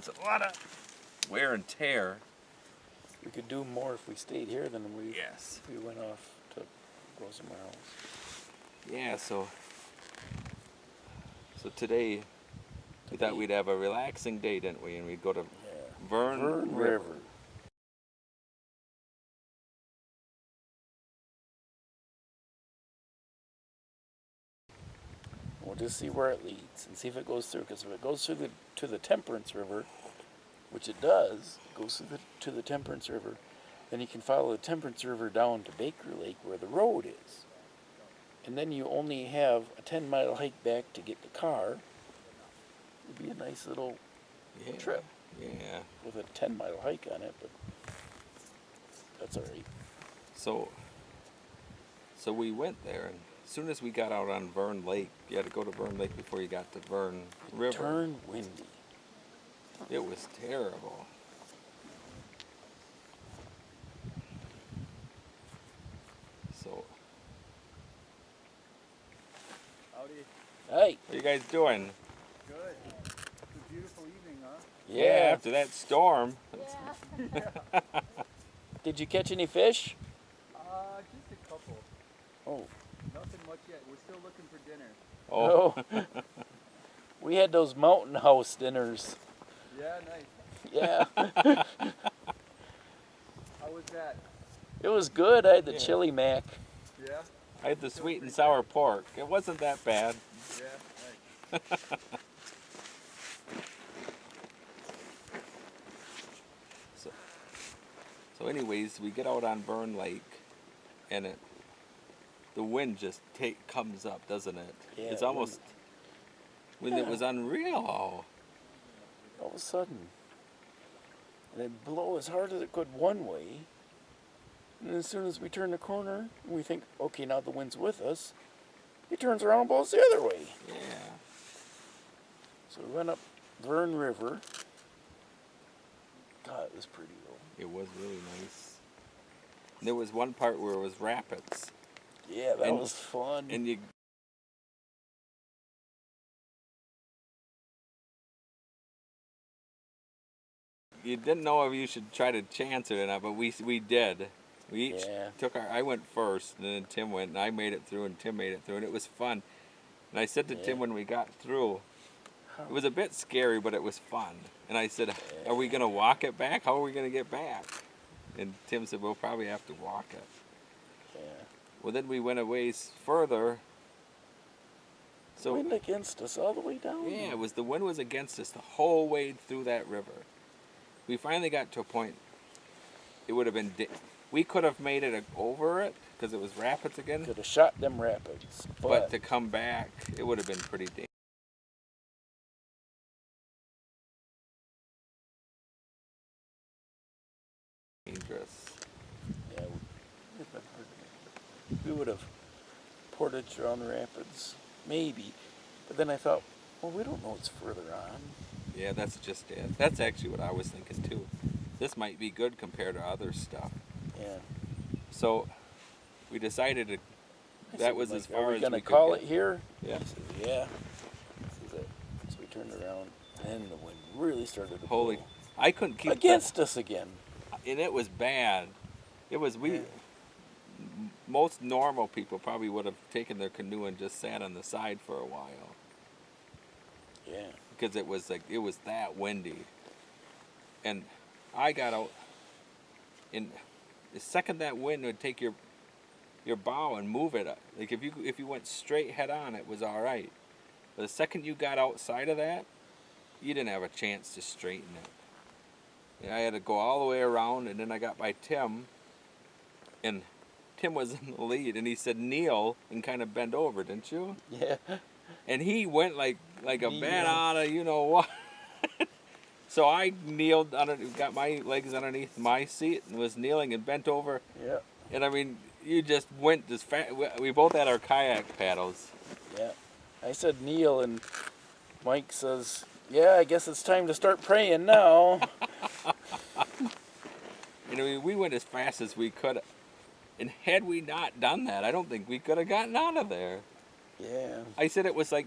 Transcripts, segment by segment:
it's a lot of wear and tear. We could do more if we stayed here than we Yes. if we went off to go somewhere else. Yeah, so today we thought we'd have a relaxing day, didn't we? And we'd go to Vern River. We'll just see where it leads and see if it goes through. Because if it goes through to the Temperance River, which it does, goes through to the Temperance River, then you can follow the Temperance River down to Baker Lake where the road is. And then you only have a 10-mile hike back to get the car. It'd be a nice little trip. Yeah. With a 10-mile hike on it, but that's all right. So we went there, and as soon as we got out on Vern Lake, you had to go to Vern Lake before you got to Vern River. It turned windy. It was terrible. So, Howdy. Hey. what are you guys doing? Good. It's a beautiful evening, huh? Yeah, after that storm. Yeah. Did you catch any fish? Just a couple. Oh. Nothing much yet. We're still looking for dinner. Oh. We had those mountain house dinners. Yeah, nice. Yeah. How was that? It was good. I had the chili mac. Yeah? I had the sweet and sour pork. It wasn't that bad. Yeah, nice. So anyways, we get out on Vern Lake, and the wind just comes up, doesn't it? Yeah, it's almost when it was unreal. All of a sudden. And it blew as hard as it could one way. And as soon as we turn the corner, we think, okay, now the wind's with us. He turns around and blows the other way. Yeah. So we went up Vern River. God, it was pretty though. It was really nice. And there was one part where it was rapids. Yeah, that was fun. And you didn't know if you should try to chance it or not, but we did. We each took I went first, and then Tim went, and I made it through, and Tim made it through, and it was fun. And I said to Tim when we got through, it was a bit scary, but it was fun. And I said, are we going to walk it back? How are we going to get back? And Tim said, we'll probably have to walk it. Yeah. Well, then we went a ways further. So wind against us all the way down. Yeah, the wind was against us the whole way through that river. We finally got to a point, it would have been, we could have made it over it, because it was rapids again. Could have shot them rapids. But to come back, it would have been pretty dangerous. Yeah, we would have portaged around the rapids, maybe. But then I thought, well, we don't know what's further on. Yeah, that's just it. That's actually what I was thinking too. This might be good compared to other stuff. Yeah. So we decided that was as far as we could. Are we going to call it here? Yeah. He says, yeah. This is it. So we turned around, and the wind really started to blow. I couldn't keep against us again. And it was bad. It was most normal people probably would have taken their canoe and just sat on the side for a while. Yeah. Because it was that windy. And I got out, and the second that wind would take your bow and move it, like if you went straight head on, it was all right. But the second you got outside of that, you didn't have a chance to straighten it. And I had to go all the way around, and then I got by Tim, and Tim was in the lead, and he said kneel and kind of bend over, didn't you? Yeah. And he went like a bat out of you know what. So I kneeled, got my legs underneath my seat and was kneeling and bent over. Yeah. And I mean, you just went as fast. We both had our kayak paddles. Yeah. I said kneel, and Mike says, yeah, I guess it's time to start praying now. You know, we went as fast as we could. And had we not done that, I don't think we could have gotten out of there. Yeah. I said it was like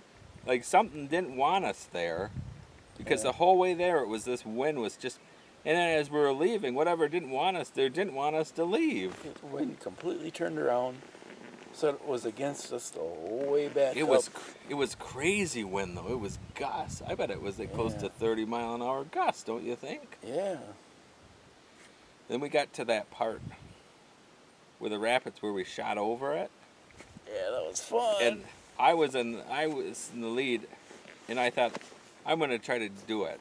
something didn't want us there. because Yeah. the whole way there it was this wind was just, and then as we were leaving, whatever didn't want us there didn't want us to leave. The wind completely turned around, so it was against us the whole way back It up. was crazy wind though. It was gusts. I bet it was like close Yeah. to 30-mile-an-hour gusts, don't you think? Yeah. Then we got to that part where the rapids where we shot over it, Yeah, that was fun. and I was in the lead, and I thought I'm gonna try to do it.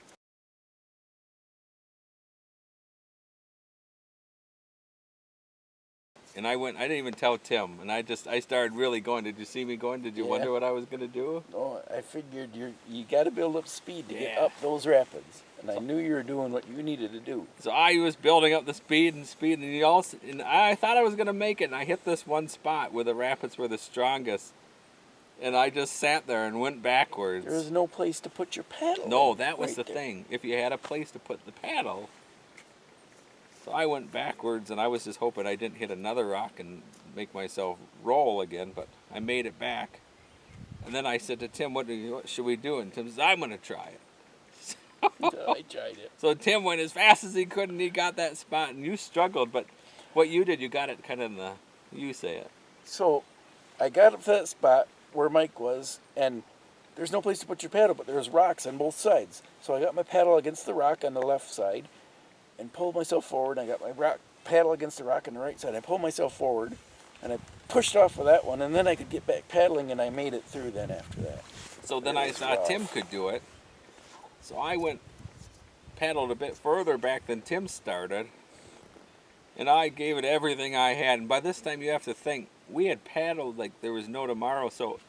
And I didn't even tell Tim, and I started really going. Did you see me going? Did you Yeah. wonder what I was gonna do? No, I figured you got to build up speed to get Yeah. up those rapids, and I knew you were doing what you needed to do. So I was building up the speed, and I thought I was gonna make it, and I hit this one spot where the rapids were the strongest, and I just sat there and went backwards. There was no place to put your paddle. No, that was right the there. thing. If you had a place to put the paddle. So I went backwards, and I was just hoping I didn't hit another rock and make myself roll again, but I made it back. And then I said to Tim, what should we do? And Tim says, I'm going to try it. I tried it. So Tim went as fast as he could, and he got that spot, and you struggled, but what you did, you got it kind of in the, you say it. So I got up to that spot where Mike was, and there's no place to put your paddle, but there's rocks on both sides. So I got my paddle against the rock on the left side and pulled myself forward. I got my paddle against the rock on the right side. I pulled myself forward, and I pushed off of that one, and then I could get back paddling, and I made it through then after that. So then It I was saw rough. Tim could do it. So I paddled a bit further back than Tim started, and I gave it everything I had. And by this time, you have to think, we had paddled like there was no tomorrow. So,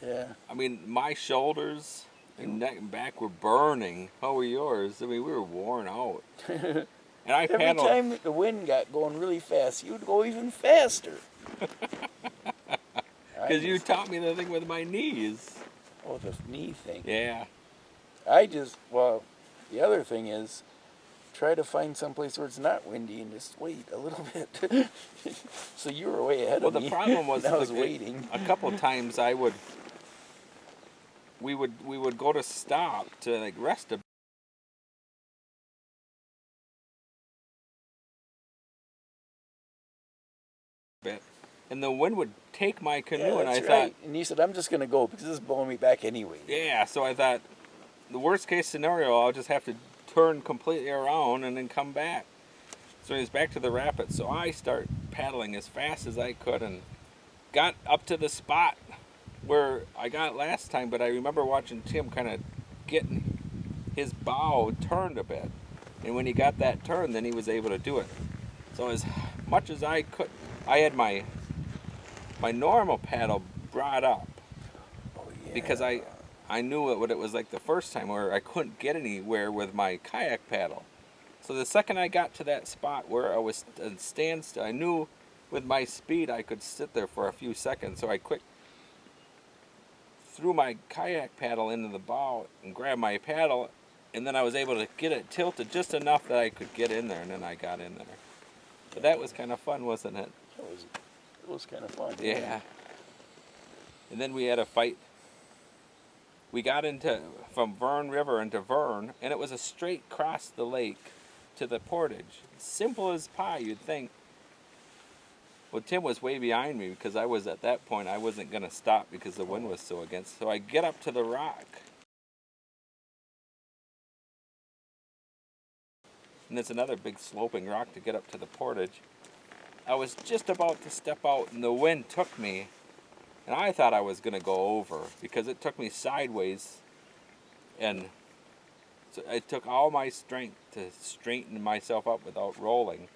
Yeah. I mean, my shoulders and neck and back were burning. How were yours? I mean, we were worn out. And I Every paddled. time the wind got going really fast, you would go even faster. Because you taught me the thing with my knees. Oh, the knee thing. Yeah. The other thing is, try to find someplace where it's not windy and just wait a little bit. So you were way ahead Well, of the me. problem was and I was the- waiting. A couple times we would go to stop to like rest a bit, and the wind would take my canoe, Yeah, and I that's thought, right. And you said, I'm just going to go because this is blowing me back anyway. yeah. So I thought, the worst case scenario, I'll just have to turn completely around and then come back. So it was back to the rapids. So I start paddling as fast as I could and got up to the spot where I got last time. But I remember watching Tim kind of getting his bow turned a bit, and when he got that turn, then he was able to do it. So as much as I could, I had my normal paddle brought up Oh, yeah. because I knew what it was like the first time where I couldn't get anywhere with my kayak paddle. So the second I got to that spot where I was at standstill, I knew with my speed I could sit there for a few seconds. So I quick threw my kayak paddle into the bow and grabbed my paddle, and then I was able to get it tilted just enough that I could get in there, and then I got in there. But that was kind of fun, wasn't it? It was kind of fun. Yeah. And then we had a fight. We got from Vern River into Vern, and it was a straight cross the lake to the portage. Simple as pie, you'd think. Well, Tim was way behind me because I was at that point, I wasn't going to stop because the wind was so against. So I get up to the rock. And it's another big sloping rock to get up to the portage. I was just about to step out, and the wind took me. And I thought I was going to go over because it took me sideways, and so it took all my strength to straighten myself up without rolling.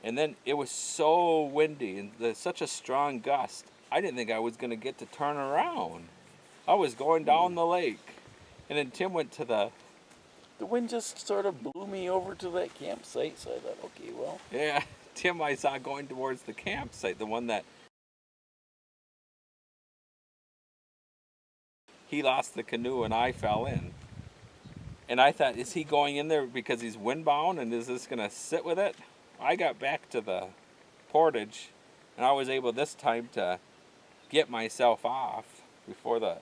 And then it was so windy and there's such a strong gust, I didn't think I was going to get to turn around. I was going down the lake, and then Tim went to the, The wind just sort of blew me over to that campsite, so I thought, okay, well, yeah, Tim I saw going towards the campsite, the one that he lost the canoe and I fell in. And I thought, is he going in there because he's windbound and is this going to sit with it? I got back to the portage, and I was able this time to get myself off before the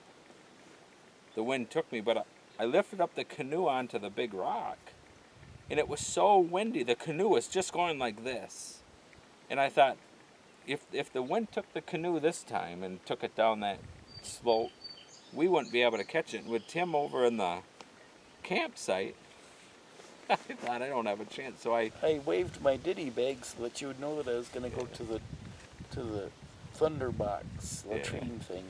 wind took me. But I lifted up the canoe onto the big rock, and it was so windy. The canoe was just going like this, and I thought, if the wind took the canoe this time and took it down that slope, we wouldn't be able to catch it. And with Tim over in the campsite, I thought I don't have a chance. So I waved my ditty bag so that you would know that I was going to go to the Thunderbox latrine thing.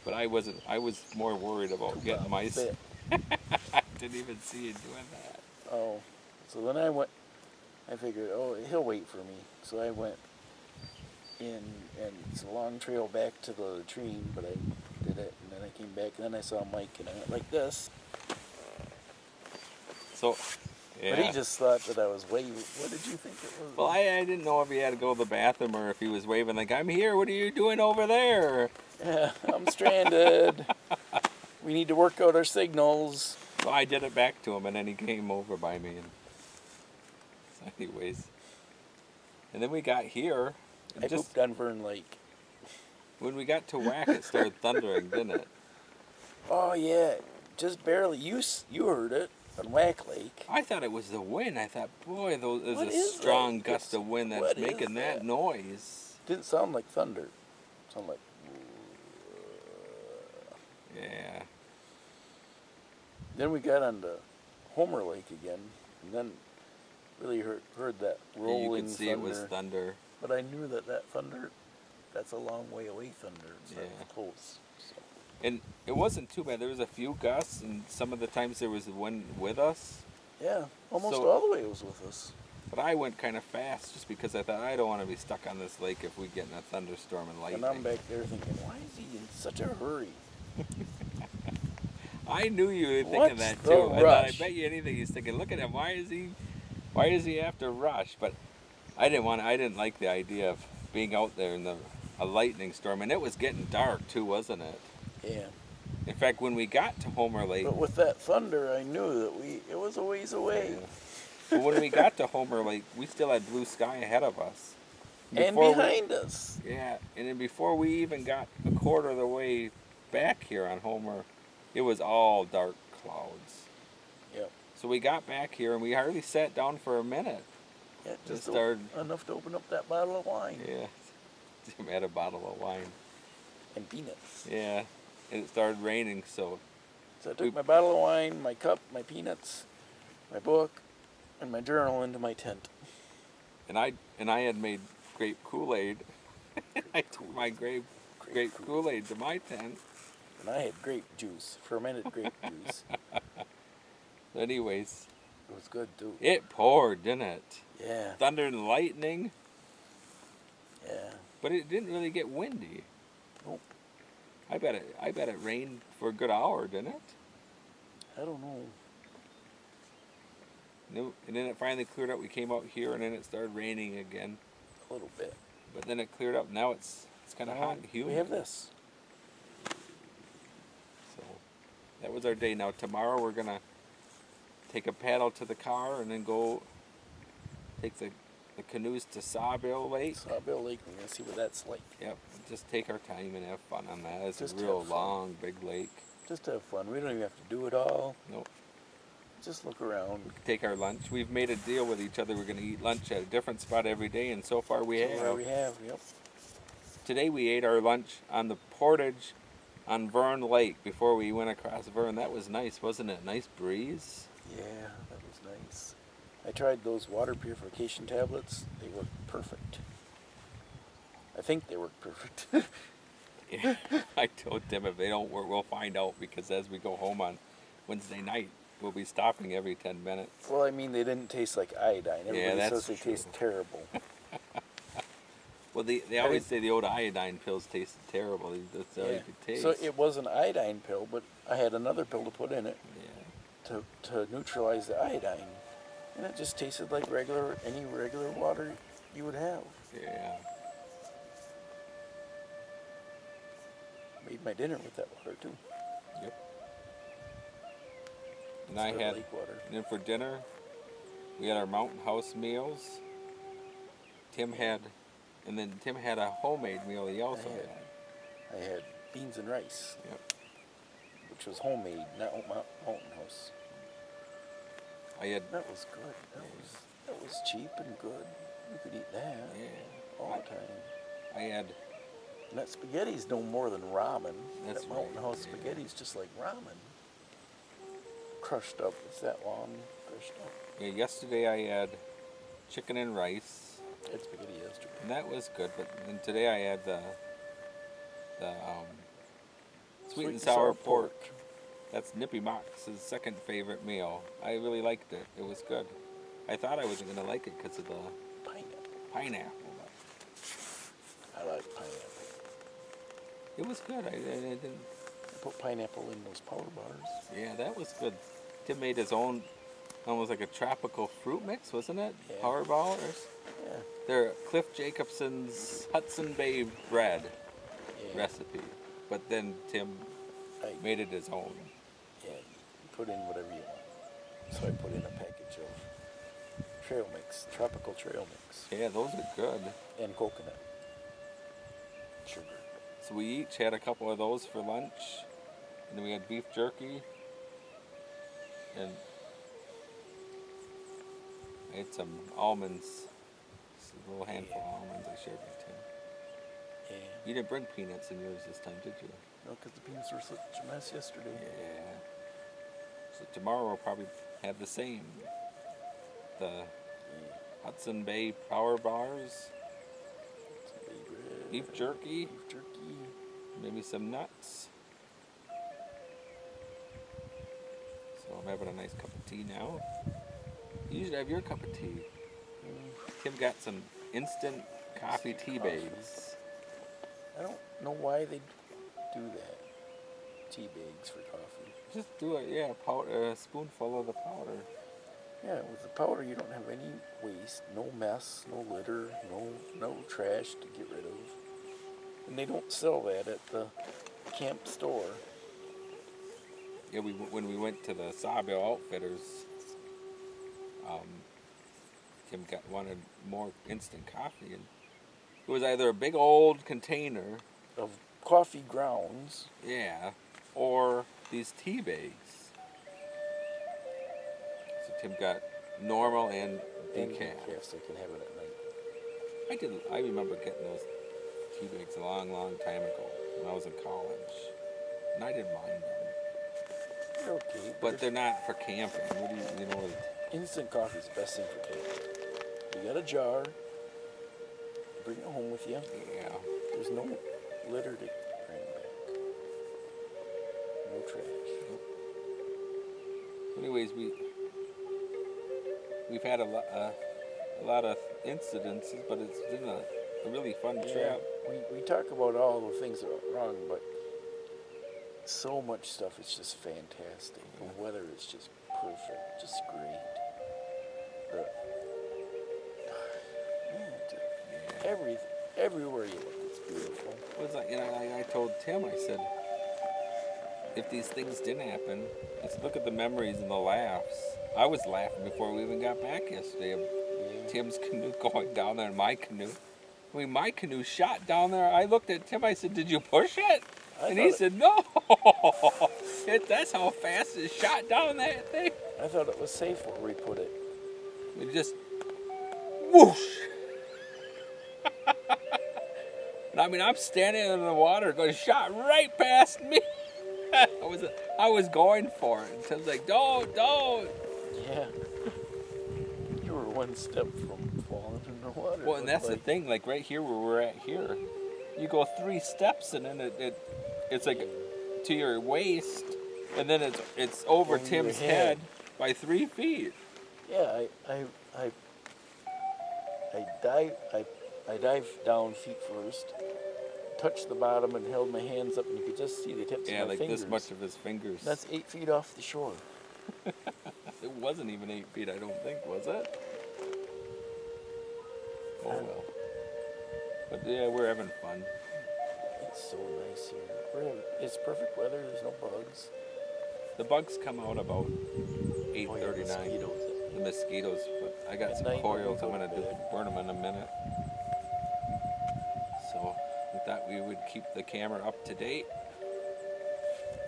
But I wasn't. I was more worried about getting my. Bit. I didn't even see you doing that. Oh, so then I went. I figured, oh, he'll wait for me. So I went in, and it's a long trail back to the latrine, but I did it, and then I came back, and then I saw Mike, and I went like this. So, yeah. But he just thought that I was waving. What did you think it was? Well, I didn't know if he had to go to the bathroom or if he was waving like, I'm here, what are you doing over there? Yeah, I'm stranded. We need to work out our signals. So I did it back to him, and then he came over by me. And so anyways. And then we got here. And I pooped on Vern Lake. When we got to Whack, it started thundering, didn't it? Oh, yeah. Just barely. You heard it on Whack Lake. I thought it was the wind. I thought, boy, there's What a is strong that? gust of wind that's What is making that that? noise. Didn't sound like thunder. It sounded like... Yeah. Then we got onto Homer Lake again, and then really heard that rolling You could see thunder. it was thunder. But I knew that thunder, that's a long way away thunder. It's not Yeah. close. So. And it wasn't too bad. There was a few gusts, and some of the times there was wind with us. Yeah, almost So- all the way it was with us. But I went kind of fast just because I thought I don't want to be stuck on this lake if we get in a thunderstorm and lightning. And I'm back there thinking, why is he in such a hurry? I knew you were thinking What's that the too. And I rush? bet you anything he's thinking, look at him, why does he have to rush? But I didn't like the idea of being out there in a lightning storm, and it was getting dark too, wasn't it? Yeah. In fact, when we got to Homer Lake, But with that thunder, I knew that it was a ways away. but when we got to Homer Lake, we still had blue sky ahead of us. And behind us. Yeah, and then before we even got a quarter of the way back here on Homer, it was all dark clouds. Yep. So we got back here and we hardly sat down for a minute. Yeah, just started- enough to open up that bottle of wine. Yeah, Tim had a bottle of wine. And peanuts. Yeah, and it started raining, so So I took my bottle of wine, my cup, my peanuts, my book, and my journal into my tent. and I had made grape Kool-Aid. I took my grape Kool-Aid to my tent. And I had grape juice, fermented grape juice. Anyways, It was good too. it poured, didn't it? Yeah, Thunder and lightning, yeah. but it didn't really get windy. Nope. I bet it rained for a good hour, didn't it? I don't know. No, and then it finally cleared up. We came out here, and then it started raining again. A little bit. But then it cleared up. Now it's kind of hot and humid. We have this. So that was our day. Now tomorrow we're gonna take a paddle to the car and then go take the canoes to Sawbill Lake. Sawbill Lake, we're going to see what that's like. Yep, just take our time and have fun on that. It's Just a real have fun. long, big lake. Just have fun. We don't even have to do it all. Nope. Just look around. Take our lunch. We've made a deal with each other. We're going to eat lunch at a different spot every day, and so far we have. We have, yep. Today we ate our lunch on the portage on Vern Lake before we went across Vern. That was nice, wasn't it? Nice breeze. Yeah, that was nice. I tried those water purification tablets. They work perfect. I think they work perfect. Yeah. I told Tim if they don't work, we'll find out, because as we go home on Wednesday night, we'll be stopping every 10 minutes. Well, I mean, they didn't taste like iodine. Everybody that's says they true. taste terrible. Well, they always say the old iodine pills tasted terrible. That's all you could taste. So it was an iodine pill, but I had another pill to put in it Yeah. to neutralize the iodine. And it just tasted like any regular water you would have. Yeah. Made my dinner with that water too. Yep. And Instead of I had, lake water. and then for dinner, we had our mountain house meals. Tim had a homemade meal he also had. I had beans and rice. Yep. which was homemade, not Mountain House. I had That was good. That was cheap and good. You could eat that all the time. I had And that spaghetti's no more than ramen. That's That Mountain right, House yeah. spaghetti's just like ramen. Crushed up. It's that long, crushed up. yeah, yesterday I had chicken and rice, I had spaghetti yesterday. and that was good. But then today I had the sweet and sour pork. That's Nippy Mox's second favorite meal. I really liked it. It was good. I thought I wasn't gonna like it because of the pineapple. But I like pineapple. it was good. I didn't. I put pineapple in those powder bars. Yeah, that was good. Tim made his own, almost like a tropical fruit mix, wasn't it? Yeah. Powerball or Yeah. they're Cliff Jacobson's Hudson Bay bread Yeah. recipe, but then Tim I, made it his own. yeah, you put in whatever you want. So I put in a package of trail mix, tropical trail mix, Yeah, those are good. and coconut sugar. So we each had a couple of those for lunch, and then we had beef jerky, and I had some almonds, just a little handful of almonds I shared with Tim. Yeah. You didn't bring peanuts in yours this time, did you? No, because the peanuts were such a mess yesterday. Yeah. So tomorrow we'll probably have the same. The Yeah. Hudson Bay Power Bars, Some bread, beef jerky, beef jerky. maybe some nuts. So I'm having a nice cup of tea now. You usually have your cup of tea. Tim got some instant coffee Instant tea coffee. bags. I don't know why they do that. Tea bags for coffee. Just do it, yeah, powder, a spoonful of the powder. Yeah, with the powder you don't have any waste, no mess, no litter, no trash to get rid of. And they don't sell that at the camp store. Yeah, when we went to the Sawbill Outfitters, Tim wanted more instant coffee, and it was either a big old container, Of coffee grounds. yeah, or these tea bags. So Tim got normal and And decaf. decaf, so you can have it at night. I remember getting those tea bags a long, long time ago when I was in college, and I didn't mind them. They're okay, But if they're not for camping. What do you know? instant coffee is the best thing for camping. You got a jar, you bring it home with you. Yeah. There's no litter to bring back. No trash. Anyways, we've had a lot of incidences, but it's been a really fun trip. We talk about all the things that are wrong, but so much stuff is just fantastic. The weather is just perfect, just great. Everywhere you look, it's beautiful. It was like, I told Tim, I said, if these things didn't happen, I said, look at the memories and the laughs. I was laughing before we even got back yesterday of Yeah. Tim's canoe going down there, and my canoe. I mean, my canoe shot down there. I looked at Tim, I said, did you push it? And he said, no. That's how fast it shot down that thing. I thought it was safe where we put it. It just whoosh. And I mean, I'm standing in the water, going shot right past me. I was going for it. And Tim's like, don't. Yeah. You were one step from falling in the water. Well, and that's the thing. Like right here, where we're at here, you go 3 steps, and then it's like to your waist, and then it's over Over your Tim's head. head by 3 feet. Yeah, I dived down feet first, touched the bottom, and held my hands up, and you could just see the tips Yeah, of my like fingers. this much of his fingers. That's 8 feet off the shore. It wasn't even 8 feet, I don't think, was it? Oh well. But yeah, we're having fun. It's so nice here. It's perfect weather. There's no bugs. The bugs come out about 8:39. Mosquitoes. The mosquitoes, but I got At some night when coils. we I'm go gonna to bed. burn them in a minute. So we thought we would keep the camera up to date.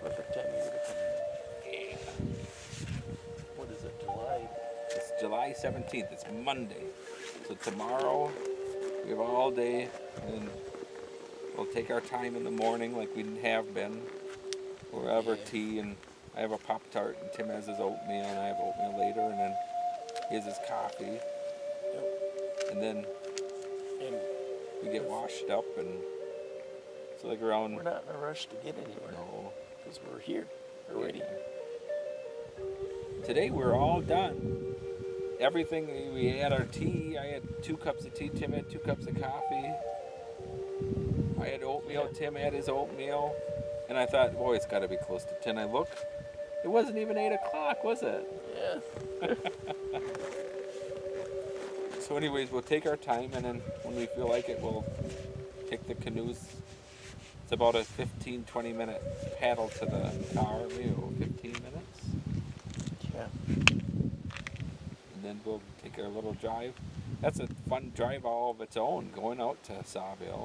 Perfect time you would have come in. Yeah. What is it, July? It's July 17th. It's Monday. So tomorrow we have all day, and we'll take our time in the morning like we have been. We'll have our Yeah. tea, and I have a Pop-Tart, and Tim has his oatmeal, and I have oatmeal later, and then he has his coffee. Yep. And then And we get washed up, and it's like around... we're not in a rush to get anywhere. No. Because we're here already. Today we're all done. Everything, we had our tea. I had 2 cups of tea. Tim had 2 cups of coffee. I had oatmeal. Yeah. Tim had his oatmeal. And I thought, boy, it's got to be close to 10. I look, it wasn't even 8 o'clock, was it? Yeah. So anyways, we'll take our time, and then when we feel like it, we'll take the canoes. It's about a 15-20 minute paddle to the car, maybe 15 minutes. Yeah. And then we'll take our little drive. That's a fun drive all of its own, going out to Sawville.